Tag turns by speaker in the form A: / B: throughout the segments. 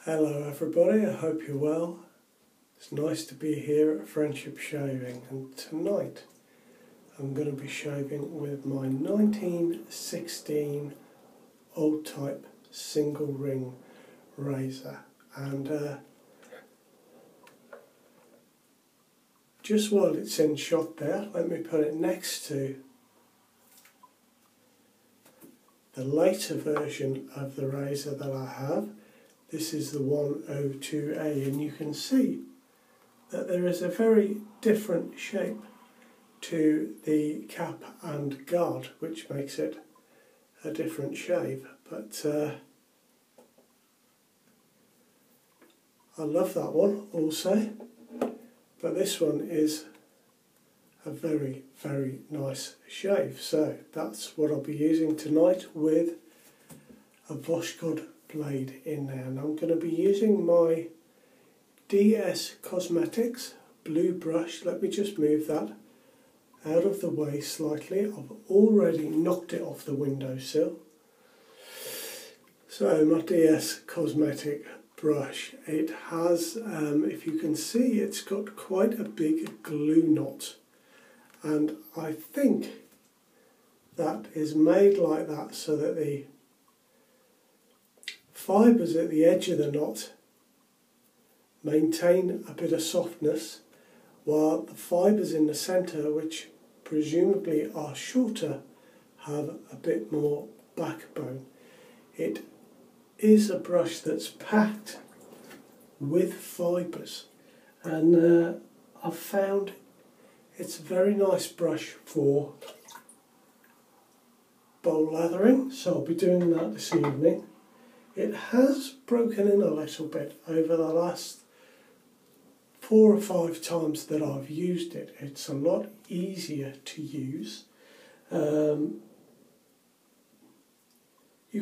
A: Hello everybody, I hope you're well. It's nice to be here at Friendship Shaving, and tonight I'm going to be shaving with my 1916 old type single ring razor, and just while it's in shot there, let me put it next to the later version of the razor that I have. This is the 102A, and you can see that there is a very different shape to the cap and guard, which makes it a different shave. But I love that one also. But this one is a very, very nice shave. So that's what I'll be using tonight with a Voshgod blade in there. And I'm going to be using my DS Cosmetics blue brush. Let me just move that out of the way slightly. I've already knocked it off the windowsill. So my DS Cosmetic brush, it has, if you can see, it's got quite a big glue knot, and I think that is made like that so that the fibres at the edge of the knot maintain a bit of softness, while the fibres in the centre, which presumably are shorter, have a bit more backbone. It is a brush that's packed with fibres, and I've found it's a very nice brush for bowl lathering, so I'll be doing that this evening. It has broken in a little bit over the last 4 or 5 times that I've used it. It's a lot easier to use. You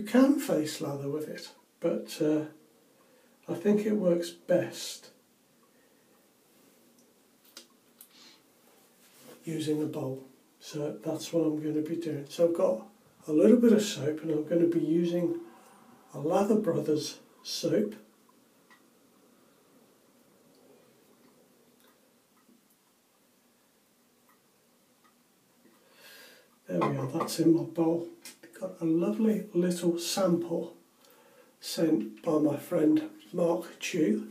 A: can face lather with it, but I think it works best using a bowl. So that's what I'm going to be doing. So I've got a little bit of soap, and I'm going to be using a Lather Brothers soap. There we are, that's in my bowl. Got a lovely little sample sent by my friend Mark Chu,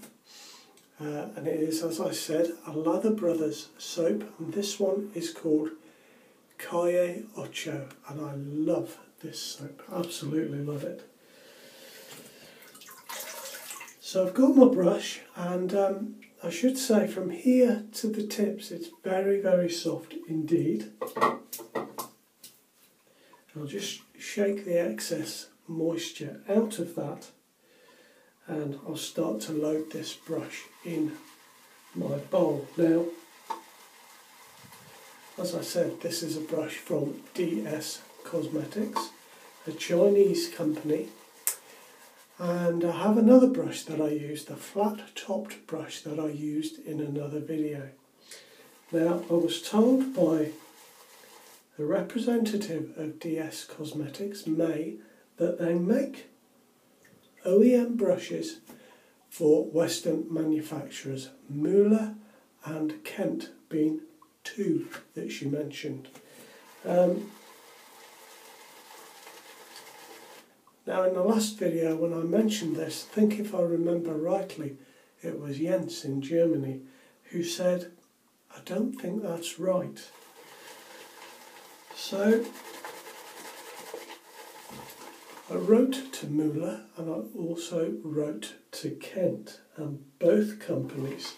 A: and it is, as I said, a Lather Brothers soap, and this one is called Calle Ocho, and I love this soap, absolutely love it. So I've got my brush, and I should say from here to the tips it's very, very soft indeed. I'll just shake the excess moisture out of that, and I'll start to load this brush in my bowl. Now, as I said, this is a brush from DS Cosmetics, a Chinese company, and I have another brush that I used, the flat-topped brush that I used in another video. Now, I was told by the representative of DS Cosmetics, May, that they make OEM brushes for Western manufacturers, Mueller and Kent being 2 that she mentioned. Now, in the last video when I mentioned this, I think if I remember rightly, it was Jens in Germany who said, I don't think that's right. So I wrote to Mueller, and I also wrote to Kent, and both companies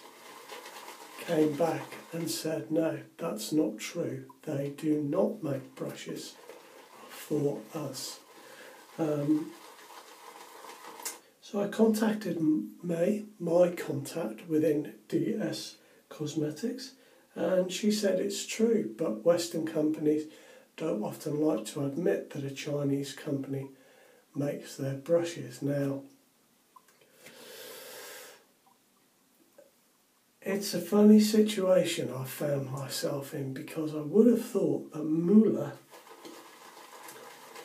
A: came back and said, no, that's not true. They do not make brushes for us. So I contacted May, my contact within DS Cosmetics, and she said it's true, but Western companies don't often like to admit that a Chinese company makes their brushes. Now, it's a funny situation I found myself in, because I would have thought that Mueller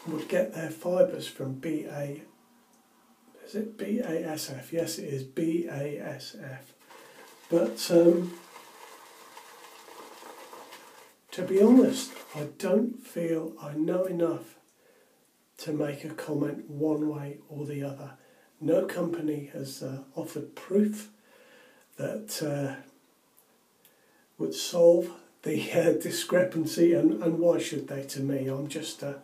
A: would get their fibres from BA Is it BASF? Yes, it is BASF. But to be honest, I don't feel I know enough to make a comment one way or the other. No company has offered proof that would solve the discrepancy, and why should they to me? I'm just a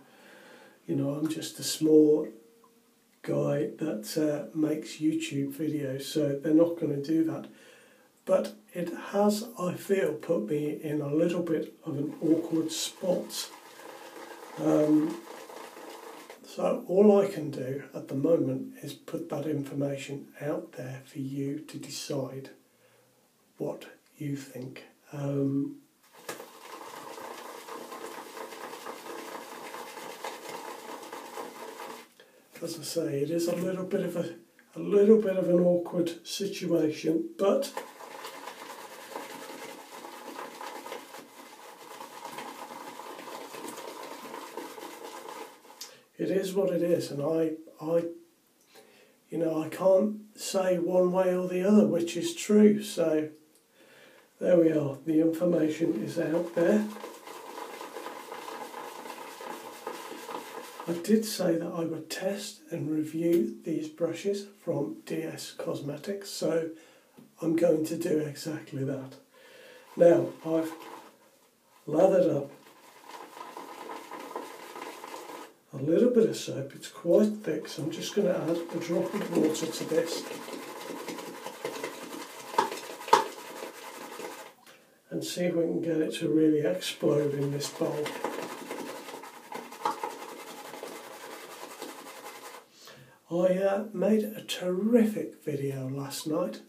A: small guy that makes YouTube videos, so they're not going to do that. But it has, I feel, put me in a little bit of an awkward spot. So all I can do at the moment is put that information out there for you to decide what you think. As I say, it is a little bit of an awkward situation, but it is what it is, and I can't say one way or the other which is true. So there we are. The information is out there. I did say that I would test and review these brushes from DS Cosmetics, so I'm going to do exactly that. Now, I've lathered up a little bit of soap. It's quite thick, so I'm just going to add a drop of water to this and see if we can get it to really explode in this bowl. I made a terrific video last night,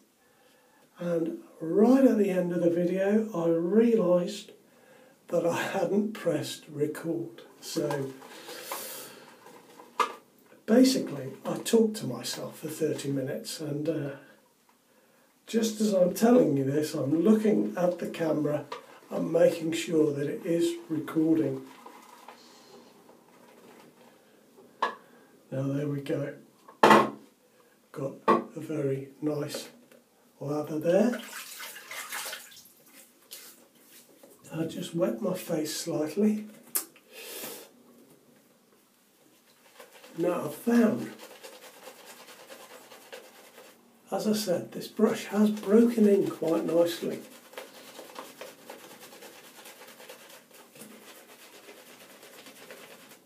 A: and right at the end of the video I realised that I hadn't pressed record. So basically I talked to myself for 30 minutes, and just as I'm telling you this, I'm looking at the camera and making sure that it is recording. Now there we go. Got a very nice lather there. I just wet my face slightly. Now I've found, as I said, this brush has broken in quite nicely.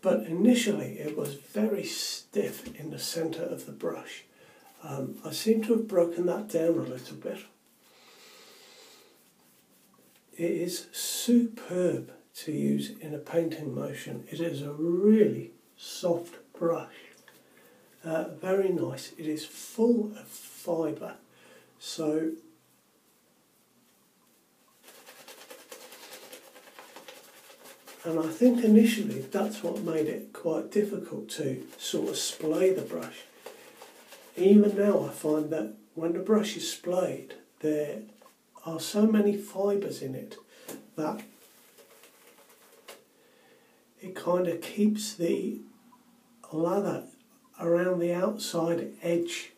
A: But initially it was very stiff in the centre of the brush. I seem to have broken that down a little bit. It is superb to use in a painting motion. It is a really soft brush. Very nice. It is full of fibre. So and I think initially that's what made it quite difficult to sort of splay the brush. Even now I find that when the brush is splayed, there are so many fibres in it that it kind of keeps the lather around the outside edge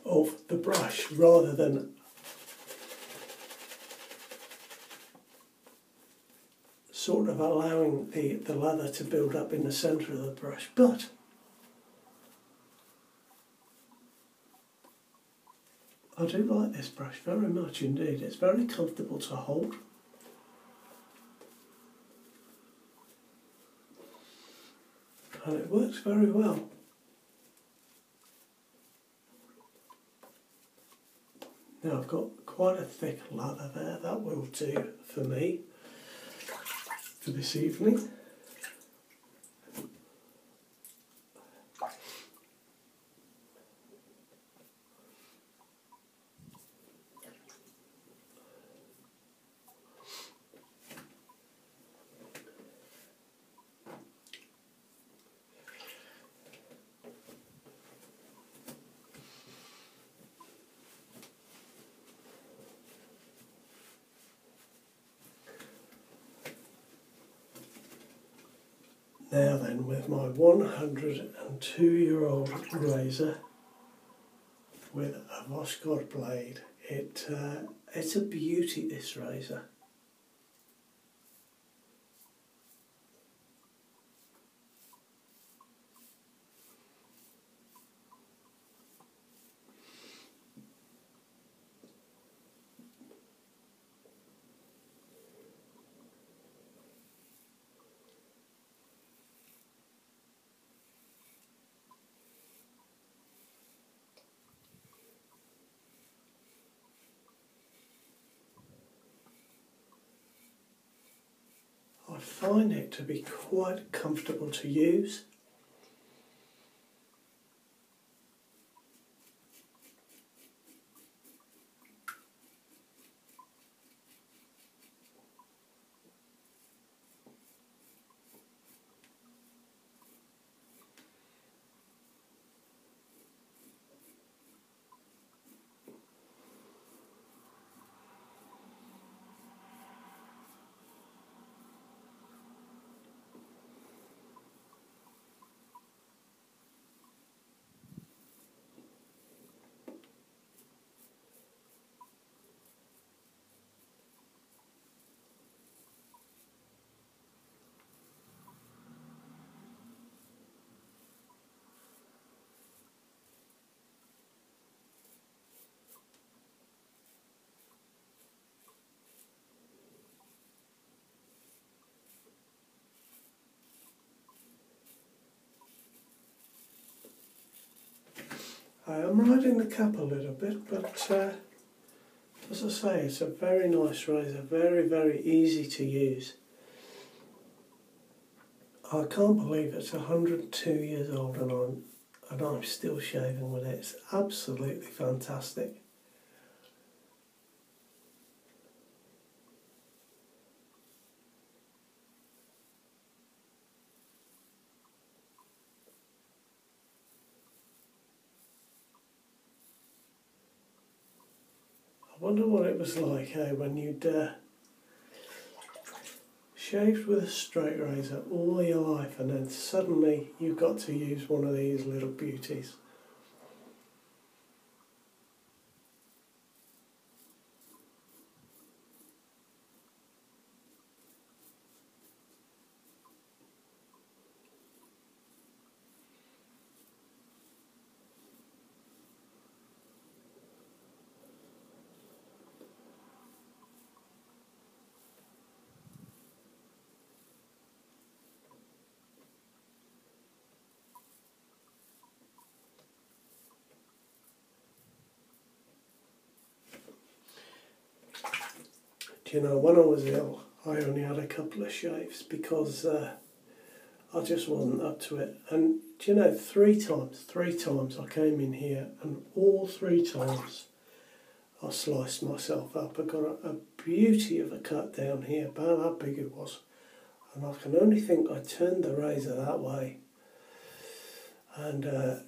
A: of the brush rather than sort of allowing the lather to build up in the centre of the brush. But I do like this brush very much indeed. It's very comfortable to hold. And it works very well. Now I've got quite a thick lather there. That will do for me for this evening. Now then, with my 102-year-old razor, with a Voskhod blade. It's a beauty, this razor. I find it to be quite comfortable to use. I am riding the cap a little bit, but as I say, it's a very nice razor, very, very easy to use. I can't believe it's 102 years old and I'm still shaving with it. It's absolutely fantastic. I wonder what it was like, when you'd shaved with a straight razor all your life and then suddenly you got to use one of these little beauties. Do you know, when I was ill, I only had a couple of shaves because I just wasn't up to it. And do you know, three times I came in here and all three times I sliced myself up. I got a beauty of a cut down here, about how big it was. And I can only think I turned the razor that way. And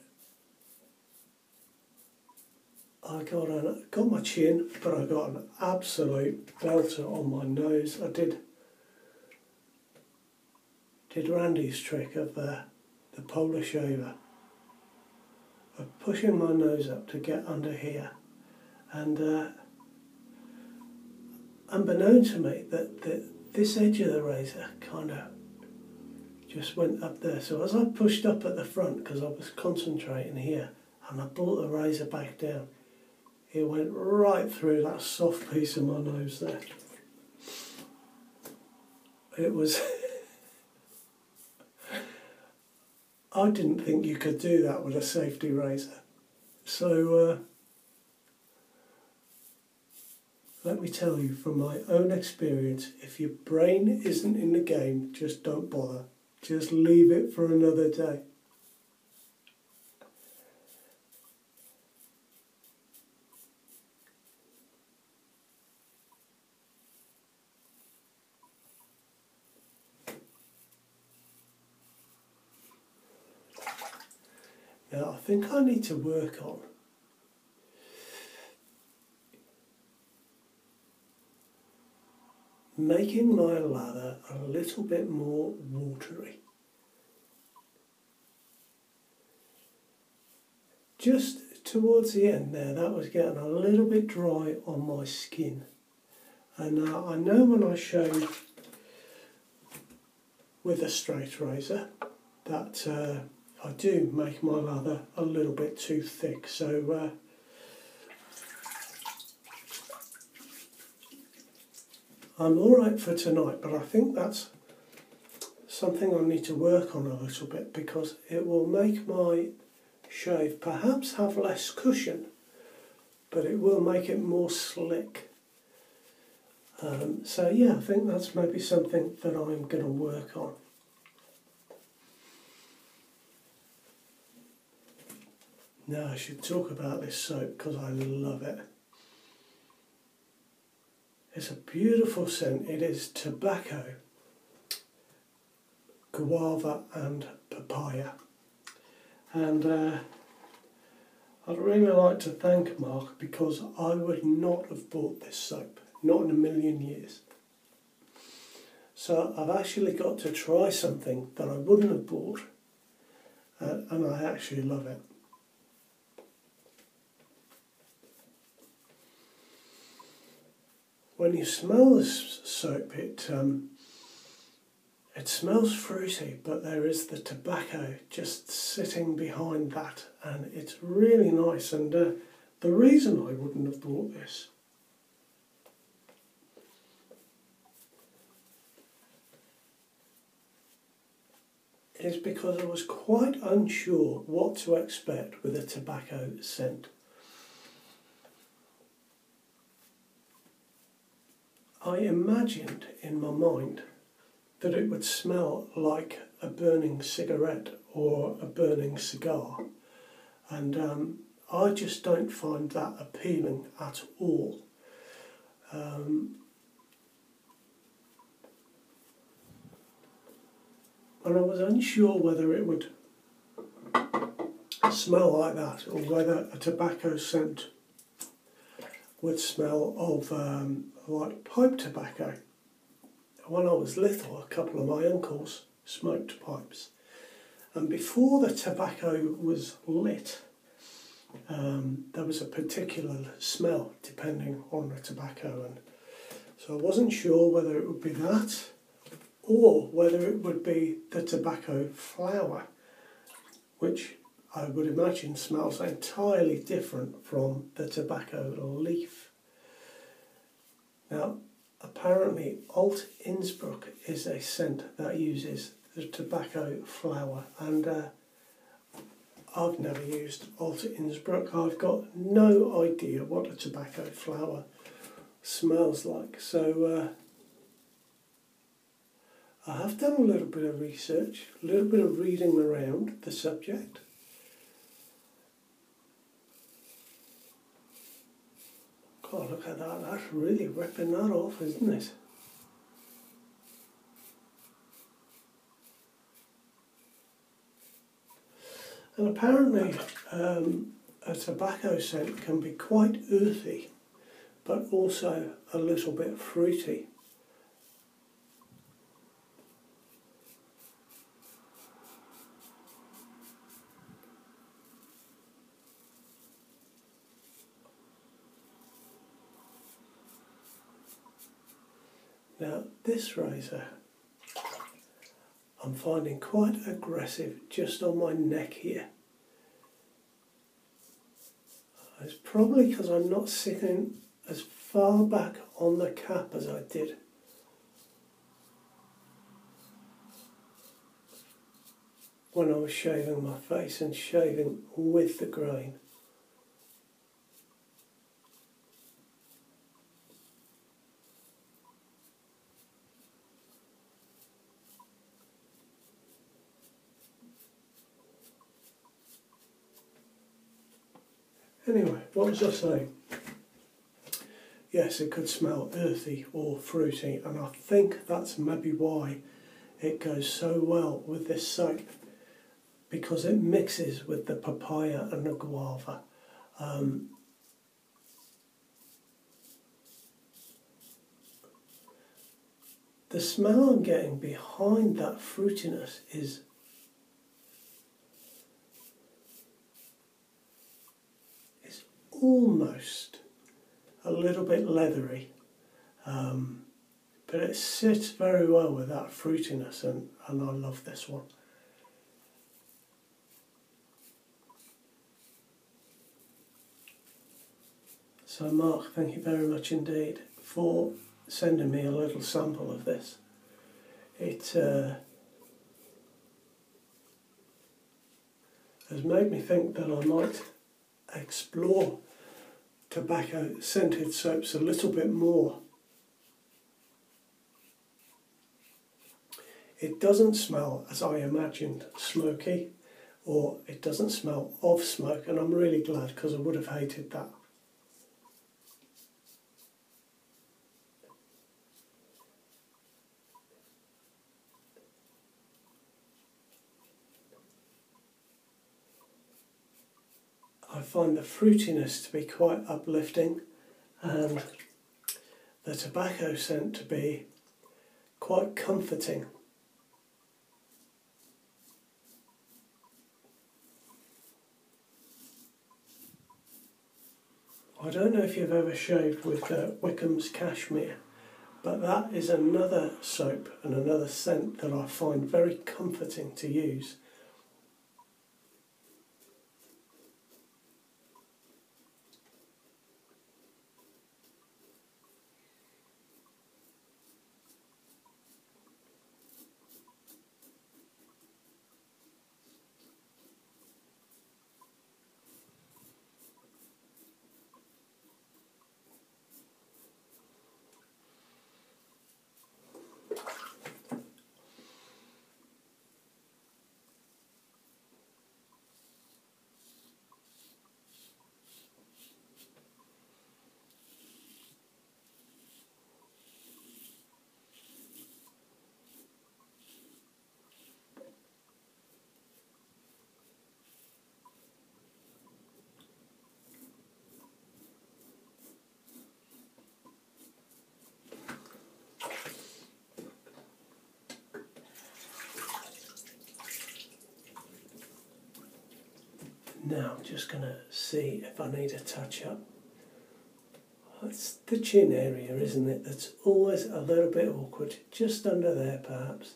A: I got my chin, but I got an absolute belter on my nose. I did Randy's trick of the polar shaver, of pushing my nose up to get under here, and unbeknown to me that this edge of the razor kind of just went up there. So as I pushed up at the front, because I was concentrating here, and I brought the razor back down, it went right through that soft piece of my nose there. It was... I didn't think you could do that with a safety razor. So let me tell you from my own experience, if your brain isn't in the game, just don't bother. Just leave it for another day. Now, I think I need to work on making my lather a little bit more watery. Just towards the end there, that was getting a little bit dry on my skin. And I know when I shave with a straight razor that I do make my lather a little bit too thick. So I'm alright for tonight, but I think that's something I need to work on a little bit, because it will make my shave perhaps have less cushion, but it will make it more slick. So yeah, I think that's maybe something that I'm going to work on. Now I should talk about this soap because I love it. It's a beautiful scent. It is tobacco, guava and papaya. And I'd really like to thank Mark, because I would not have bought this soap, not in a million years. So I've actually got to try something that I wouldn't have bought, and I actually love it. When you smell this soap, it smells fruity, but there is the tobacco just sitting behind that, and it's really nice. And the reason I wouldn't have bought this is because I was quite unsure what to expect with a tobacco scent. I imagined in my mind that it would smell like a burning cigarette or a burning cigar, and I just don't find that appealing at all. And I was unsure whether it would smell like that, or whether a tobacco scent would smell of like pipe tobacco. When I was little, a couple of my uncles smoked pipes, and before the tobacco was lit, there was a particular smell depending on the tobacco, and so I wasn't sure whether it would be that or whether it would be the tobacco flower, which I would imagine smells entirely different from the tobacco leaf. Now, apparently Alt Innsbruck is a scent that uses the tobacco flower, and I've never used Alt Innsbruck. I've got no idea what a tobacco flower smells like. So I have done a little bit of research, a little bit of reading around the subject. God, look at that, that's really ripping that off, isn't it? And apparently a tobacco scent can be quite earthy, but also a little bit fruity. Now, this razor I'm finding quite aggressive just on my neck here. It's probably because I'm not sitting as far back on the cap as I did. When I was shaving my face and shaving with the grain. Anyway, what was I saying? Yes, it could smell earthy or fruity, and I think that's maybe why it goes so well with this soap, because it mixes with the papaya and the guava. The smell I'm getting behind that fruitiness is almost a little bit leathery, but it sits very well with that fruitiness, and I love this one. So Mark, thank you very much indeed for sending me a little sample of this. It has made me think that I might explore tobacco scented soaps a little bit more. It doesn't smell as I imagined smoky, or it doesn't smell of smoke, and I'm really glad, because I would have hated that. I find the fruitiness to be quite uplifting, and the tobacco scent to be quite comforting. I don't know if you've ever shaved with Wickham's Cashmere, but that is another soap and another scent that I find very comforting to use. Now I'm just going to see if I need a touch up. It's the chin area, isn't it, that's always a little bit awkward, just under there perhaps.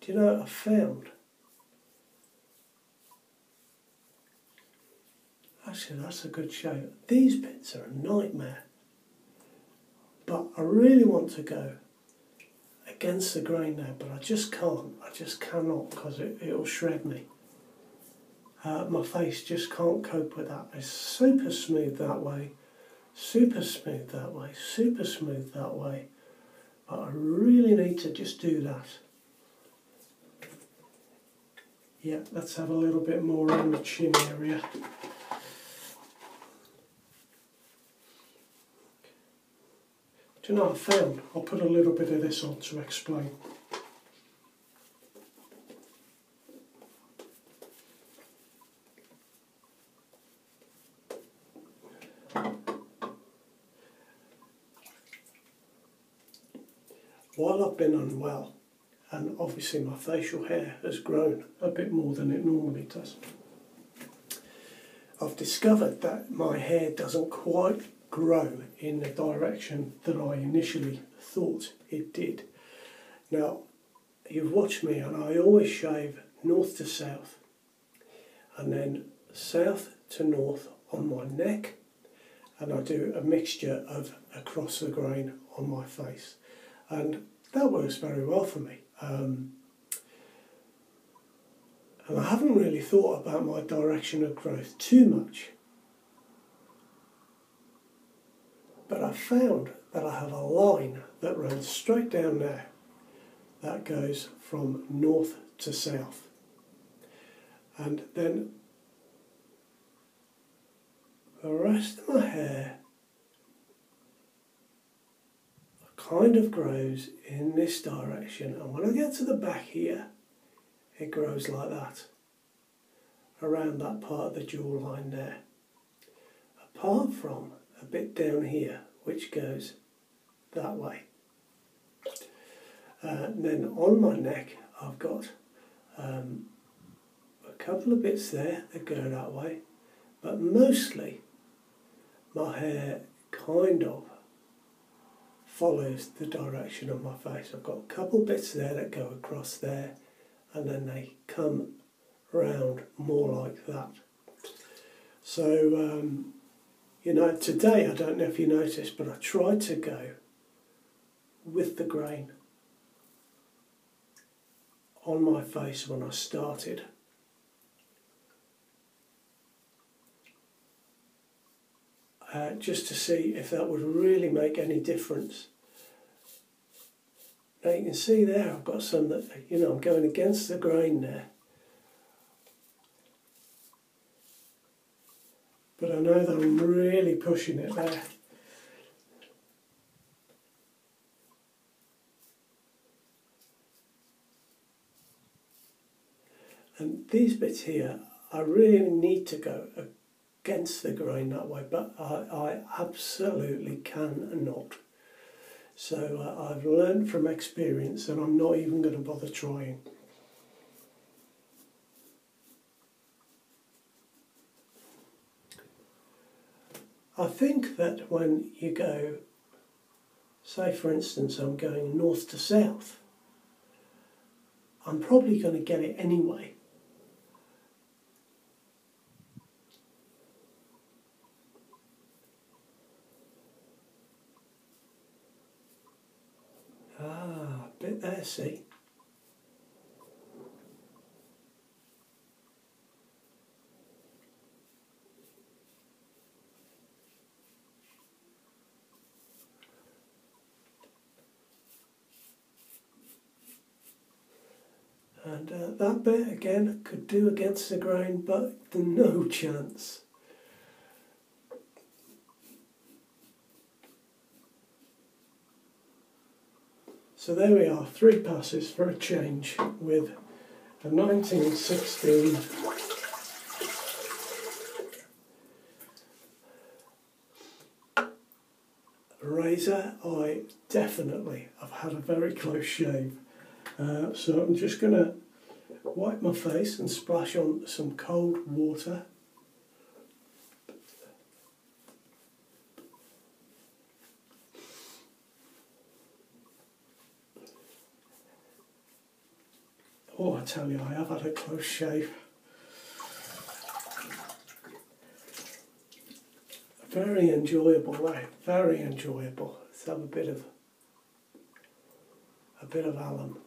A: Do you know what I found? Actually, that's a good show. These bits are a nightmare, but I really want to go against the grain now, but I just can't. I just cannot, because it'll shred me. My face just can't cope with that. It's super smooth that way, super smooth that way, super smooth that way. But I really need to just do that. Yeah, let's have a little bit more around the chin area. Do you know what I found? I'll put a little bit of this on to explain. While I've been unwell, and obviously my facial hair has grown a bit more than it normally does, I've discovered that my hair doesn't quite grow in the direction that I initially thought it did. Now, you've watched me, and I always shave north to south, and then south to north on my neck, and I do a mixture of across the grain on my face. And that works very well for me. And I haven't really thought about my direction of growth too much. But I found that I have a line that runs straight down there that goes from north to south. And then the rest of my hair kind of grows in this direction, and when I get to the back here, it grows like that, around that part of the jawline there, apart from a bit down here which goes that way. Then on my neck I've got a couple of bits there that go that way, but mostly my hair kind of follows the direction of my face. I've got a couple bits there that go across there, and then they come round more like that. So, you know, today, I don't know if you noticed, but I tried to go with the grain on my face when I started. Just to see if that would really make any difference. Now you can see there I've got some that, you know, I'm going against the grain there. But I know that I'm really pushing it there. And these bits here, I really need to go against the grain that way, but I absolutely cannot. So I've learned from experience, and I'm not even going to bother trying. I think that when you go, say for instance I'm going north to south, I'm probably going to get it anyway. Ah, a bit there, see? And that bit again could do against the grain, but no chance. So there we are, 3 passes for a change with a 1916 razor. I definitely have had a very close shave. So I'm just going to wipe my face and splash on some cold water. Oh, I tell you, I have had a close shave. Very enjoyable, though. Very enjoyable. Let's have a bit of alum.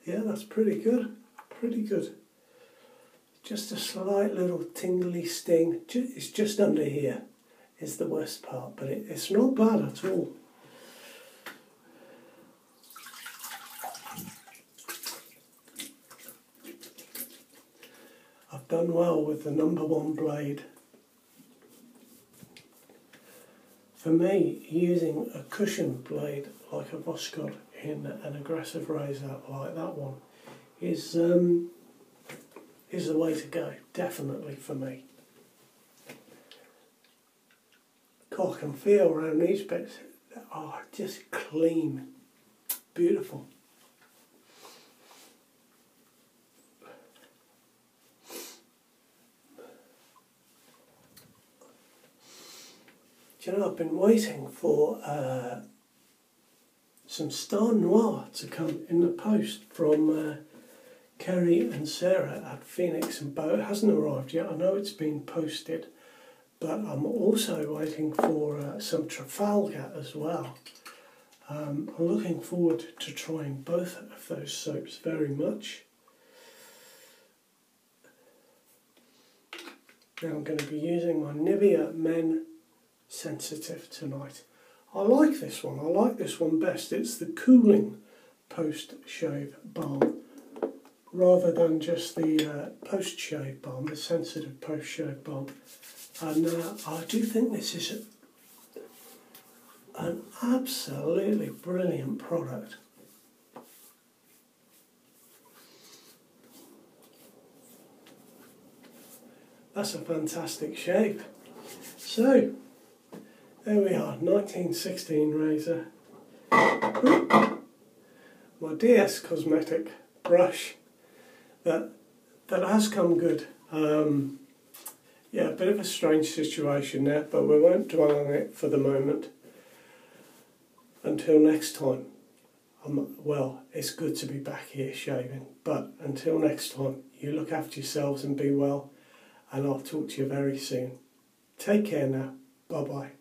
A: Yeah, that's pretty good. Pretty good. Just a slight little tingly sting. It's just under here is the worst part, but it's not bad at all. I've done well with the #1 blade. For me, using a cushion blade like I've got in an aggressive razor like that one is the way to go, definitely for me. God, I can feel around these bits, oh, just clean, beautiful. Do you know, I've been waiting for some Star Noir to come in the post from Kerry and Sarah at Phoenix and Bow. It hasn't arrived yet. I know it's been posted, but I'm also waiting for some Trafalgar as well. I'm looking forward to trying both of those soaps very much. Now I'm going to be using my Nivea Men Sensitive tonight. I like this one. I like this one best. It's the cooling post-shave balm rather than just the post-shave balm, the sensitive post-shave balm. And I do think this is an absolutely brilliant product. That's a fantastic shave. So, there we are, 1916 razor. DS cosmetic brush that has come good. Yeah, a bit of a strange situation there, but we won't dwell on it for the moment. Until next time. Well, it's good to be back here shaving, but until next time, you look after yourselves and be well, and I'll talk to you very soon. Take care now. Bye bye.